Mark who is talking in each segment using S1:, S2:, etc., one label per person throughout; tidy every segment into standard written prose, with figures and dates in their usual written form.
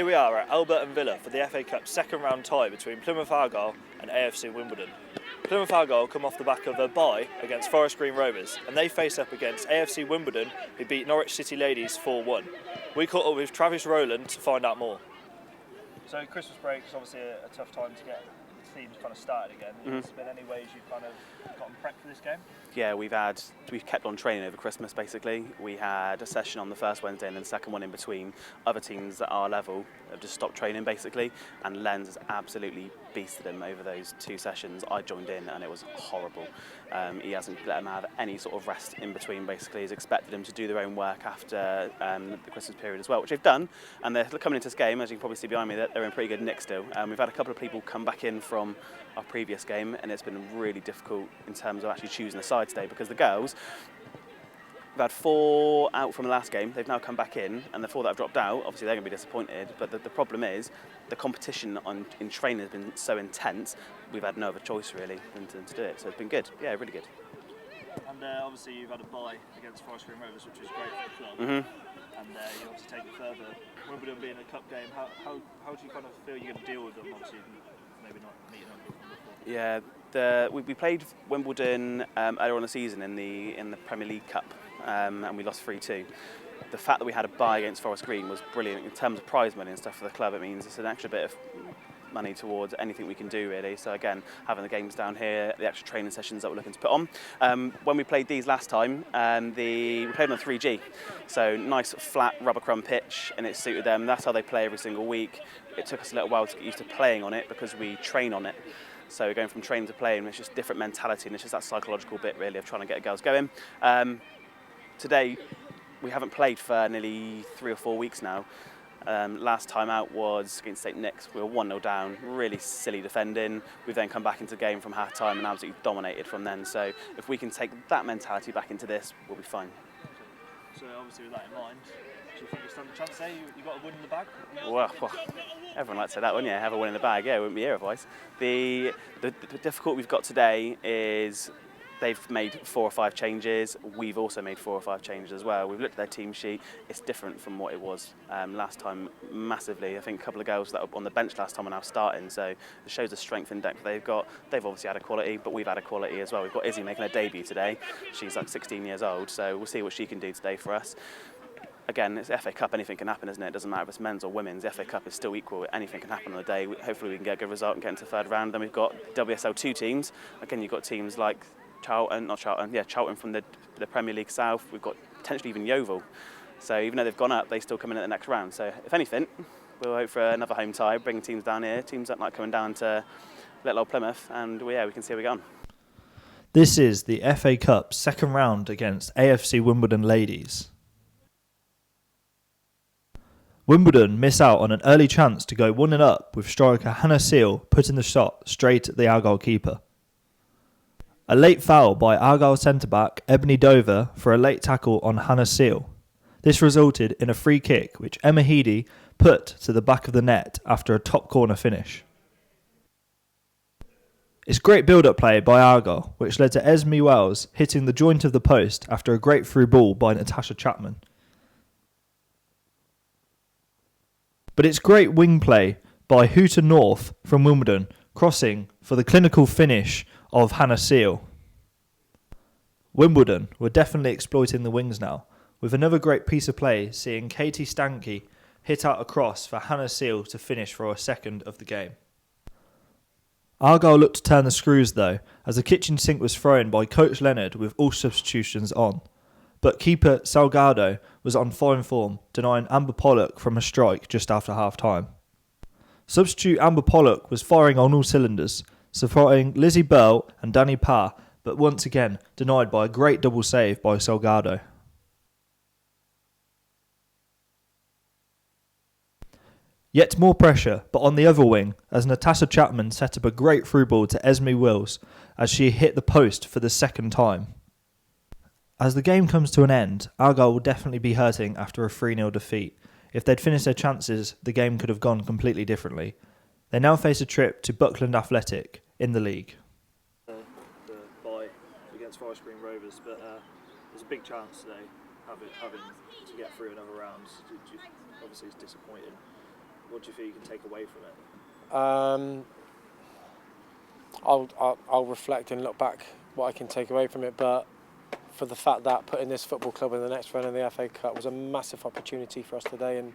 S1: Here we are at Elburton Villa for the FA Cup second round tie between Plymouth Argyle and AFC Wimbledon. Plymouth Argyle come off the back of a bye against Forest Green Rovers, and they face up against AFC Wimbledon, who beat Norwich City Ladies 4-1. We caught up with Travis Rowland to find out more. So Christmas break is obviously a tough time to get the teams kind of started again. Has there been any ways you've kind of gotten prepped for this game?
S2: Yeah, we've kept on training over Christmas basically. We had a session on the first Wednesday and then the second one in between. Other teams at our level have just stopped training basically, and Lenz has absolutely beasted them over those two sessions. I joined in and it was horrible. He hasn't let them have any sort of rest in between basically. He's expected them to do their own work after the Christmas period as well, which they've done, and they're coming into this game, as you can probably see behind me, they're in pretty good nick still. We've had a couple of people come back in from our previous game, and it's been really difficult in terms of actually choosing a side today, because the girls, we've had 4 out from the last game, they've now come back in, and the 4 that have dropped out, obviously they're going to be disappointed, but the problem is the competition in training has been so intense, we've had no other choice really than to do it, so it's been good, yeah, really good.
S1: And obviously you've had a bye against Forest Green Rovers, which is great for the club, and you obviously take it further. Wimbledon being a cup game, how do you kind of feel you're going to deal with them, obviously maybe not meeting them before?
S2: Yeah, we played Wimbledon earlier on the season in the Premier League Cup, and we lost 3-2. The fact that we had a bye against Forest Green was brilliant in terms of prize money and stuff for the club. It means it's an extra bit of money towards anything we can do really. So again, having the games down here, the extra training sessions that we're looking to put on. When we played these last time, we played on 3G, so nice flat rubber crumb pitch, and it suited them. That's how they play every single week. It took us a little while to get used to playing on it because we train on it. So we're going from training to playing, it's just different mentality, and it's just that psychological bit really of trying to get girls going. Today, we haven't played for nearly 3 or 4 weeks now. Last time out was against St Nick's. We were 1-0 down, really silly defending. We've then come back into the game from half time and absolutely dominated from then. So if we can take that mentality back into this, we'll be fine.
S1: So obviously with that in mind, do you think you stand a chance there? You got a win in the bag?
S2: Well, everyone likes to say that, wouldn't you? Have a win in the bag, yeah, we wouldn't be here otherwise. The difficulty we've got today is they've made 4 or 5 changes. We've also made 4 or 5 changes as well. We've looked at their team sheet. It's different from what it was last time massively. I think a couple of girls that were on the bench last time are now starting, so it shows the strength and depth they've got. They've obviously had a quality, but we've had a quality as well. We've got Izzy making her debut today. She's like 16 years old, so we'll see what she can do today for us. Again, it's the FA Cup, anything can happen, isn't it? It doesn't matter if it's men's or women's. The FA Cup is still equal. Anything can happen on the day. Hopefully we can get a good result and get into the third round. Then we've got WSL 2 teams. Again, you've got teams like Charlton from the Premier League South. We've got potentially even Yeovil. So even though they've gone up, they still come in at the next round. So if anything, we'll hope for another home tie, bring teams down here, teams that like coming down to little old Plymouth, and we can see how we get on.
S1: This is the FA Cup second round against AFC Wimbledon Ladies. Wimbledon miss out on an early chance to go 1-up with striker Hannah Seal putting the shot straight at the Argyle keeper. A late foul by Argyle centre-back Ebony Dover for a late tackle on Hannah Seal. This resulted in a free kick which Emma Heady put to the back of the net after a top corner finish. It's great build-up play by Argyle, which led to Esme Wells hitting the joint of the post after a great through ball by Natasha Chapman. But it's great wing play by Hooter North from Wimbledon, crossing for the clinical finish of Hannah Seal. Wimbledon were definitely exploiting the wings now, with another great piece of play seeing Katie Stanke hit out a cross for Hannah Seal to finish for a second of the game. Argyle looked to turn the screws though, as the kitchen sink was thrown by Coach Leonard with all substitutions on. But keeper Salgado was on fine form, denying Amber Pollock from a strike just after half-time. Substitute Amber Pollock was firing on all cylinders, supporting Lizzie Bell and Danny Parr, but once again denied by a great double save by Salgado. Yet more pressure, but on the other wing, as Natasha Chapman set up a great through ball to Esme Wills as she hit the post for the second time. As the game comes to an end, Argyle will definitely be hurting after a 3-0 defeat. If they'd finished their chances, the game could have gone completely differently. They now face a trip to Buckland Athletic in the league. The bye against Forest Green Rovers, but there's a big chance today having to get through another round. Obviously it's disappointing. What do you feel you can take away from it?
S3: I'll reflect and look back what I can take away from it, but for the fact that putting this football club in the next round of the FA Cup was a massive opportunity for us today, and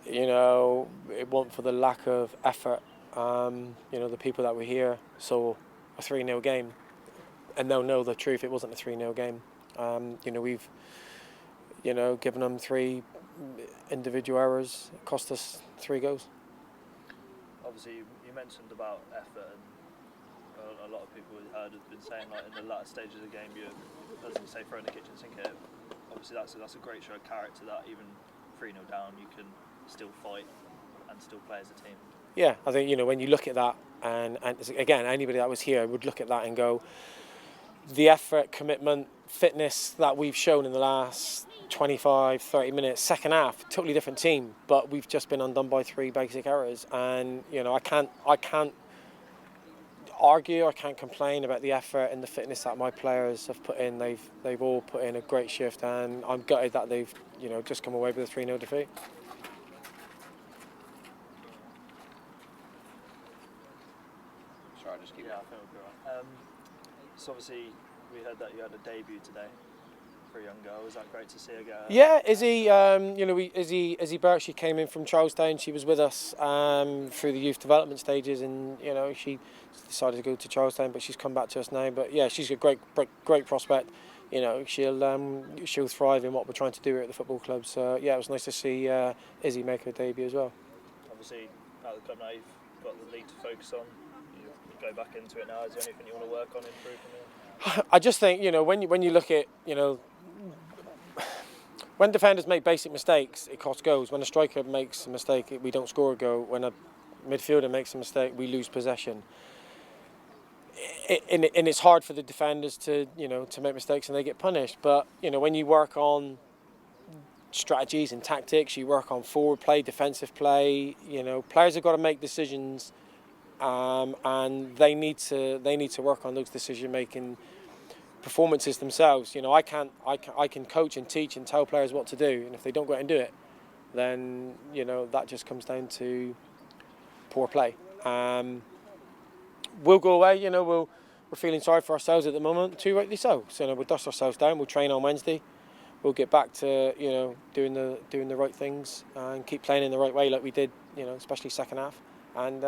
S3: it wasn't for the lack of effort. The people that were here saw a 3-0 game, and they'll know the truth. It wasn't a 3-0 game. We've given them 3 individual errors. It cost us 3 goals.
S1: Obviously, you mentioned about effort, and a lot of people have been saying, like, in the latter stages of the game, you're, as you say, throwing the kitchen sink here. Obviously, that's a great show of character that even 3-0 down, you can still fight and still play as a team.
S3: Yeah, I think when you look at that, and again, anybody that was here would look at that and go, the effort, commitment, fitness that we've shown in the last 25, 30 minutes, second half, totally different team, but we've just been undone by 3 basic errors, and I can't argue, I can't complain about the effort and the fitness that my players have put in. They've all put in a great shift, and I'm gutted that they've just come away with a 3-0 defeat.
S2: Sorry, I just keep.
S1: Yeah, I think we'll be right. So obviously, we heard that you had a debut today for a young girl. Was that great to see her go?
S3: Yeah, Izzy. Izzy Burke. She came in from Charlestown. She was with us through the youth development stages, and she decided to go to Charlestown, but she's come back to us now. But yeah, she's a great prospect. She'll thrive in what we're trying to do here at the football club. So yeah, it was nice to see Izzy make her debut as well.
S1: Obviously, out of the club now, you've got the league to focus on. You go back into it now. Is there anything you want to work on, improve on?
S3: I just think when you look at when defenders make basic mistakes, it costs goals. When a striker makes a mistake, we don't score a goal. When a midfielder makes a mistake, we lose possession. And it's hard for the defenders to make mistakes and they get punished. But when you work on strategies and tactics, you work on forward play, defensive play. Players have got to make decisions, and they need to work on those decision-making performances themselves. I can coach and teach and tell players what to do, and if they don't go out and do it, then that just comes down to poor play. We'll go away. We're feeling sorry for ourselves at the moment, too rightly so. So we'll dust ourselves down. We'll train on Wednesday. We'll get back to doing the right things and keep playing in the right way like we did, especially second half. And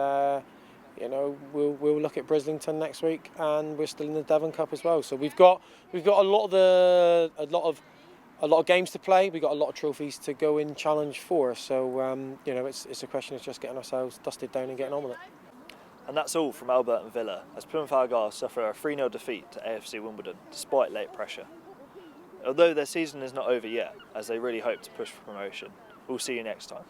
S3: we'll look at Brislington next week, and we're still in the Devon Cup as well. So we've got a lot of games to play. We've got a lot of trophies to go in challenge for. So it's a question of just getting ourselves dusted down and getting on with it.
S1: And that's all from Elburton Villa, as Plymouth Argyle suffer a 3-0 defeat to AFC Wimbledon, despite late pressure. Although their season is not over yet, as they really hope to push for promotion. We'll see you next time.